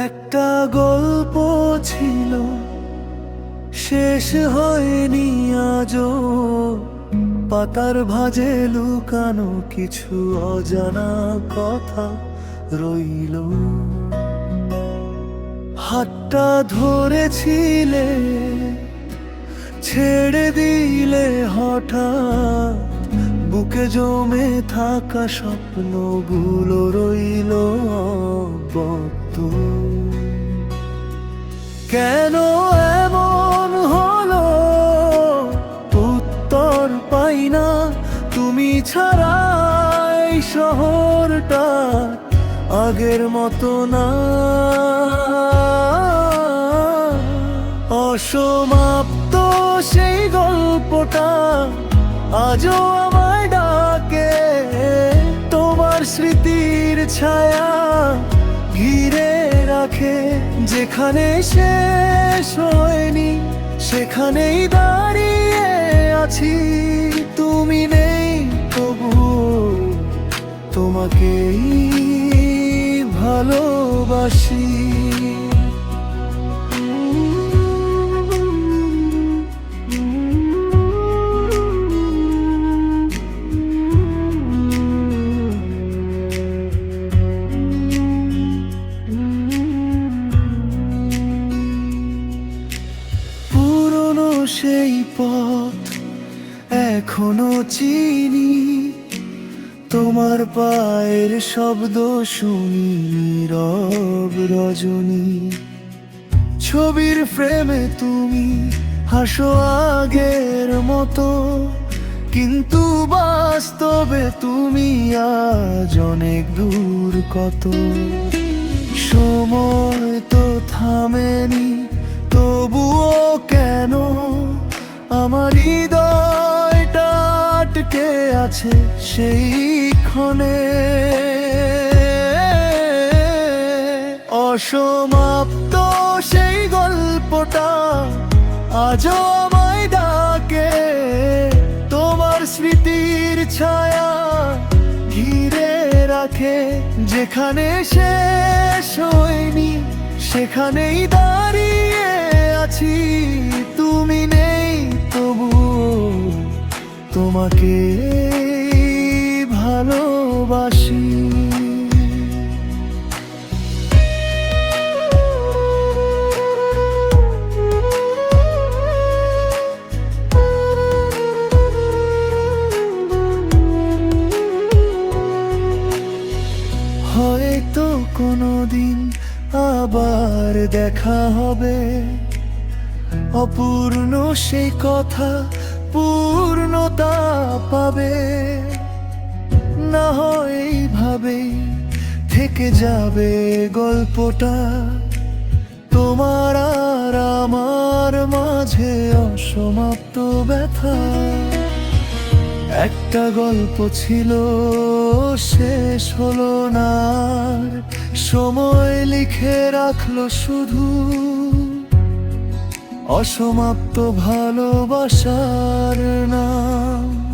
একটা গল্প ছিল, শেষ হয়নি আজও। পাতার ভাঁজে লুকানো কিছু অজানা কথা রইল। হাতটা ধরেছিলে, ছেড়ে দিলে হঠাৎ। বুকে জমে থাকা স্বপ্নগুলো রইল অব্যক্ত। কেন এমন হলো উত্তর পাই না। তুমি ছাড়া এই শহরটা আগের মতো না। অসমাপ্ত সেই গল্পটা আজও আমায় ডাকে। তোমার স্মৃতির ছায়া ঘিরে রাখে। যেখানে শেষ হয়নি সেখানেই দাঁড়িয়ে আছি। তুমি নেই তবু তোমাকেই ভালোবাসি। সেই পথ এখনো চিনি, তোমার পায়ের শব্দ শুনি নীরব রজনী। ছবির ফ্রেমে তুমি হাসো আগের মতো, কিন্তু বাস্তবে তুমি আজ অনেক দূর কত। সময় তো থামেনি, তবুও কেন আমার হৃদয়টা আটকে আছে সেই ক্ষণে। অসমাপ্ত সেই গল্পটা আজও আমায় ডাকে। তোমার স্মৃতির ছায়া ঘিরে রাখে। যেখানে শেষ হয়নি সেখানেই দাঁড়িয়ে আছি। তুমি নেই তবু তোমাকে ভালোবাসি। হয়তো কোনোদিন আবার দেখা হবে। অপূর্ণ সেই কথা পূর্ণতা পাবে। না হয় এইভাবেই থেকে যাবে গল্পটা। তোমার আর আমার মাঝে অসমাপ্ত ব্যথা। একটা গল্প ছিল, শেষ হলো না। সময় লিখে রাখলো শুধু অসমাপ্ত ভালোবাসার নাম।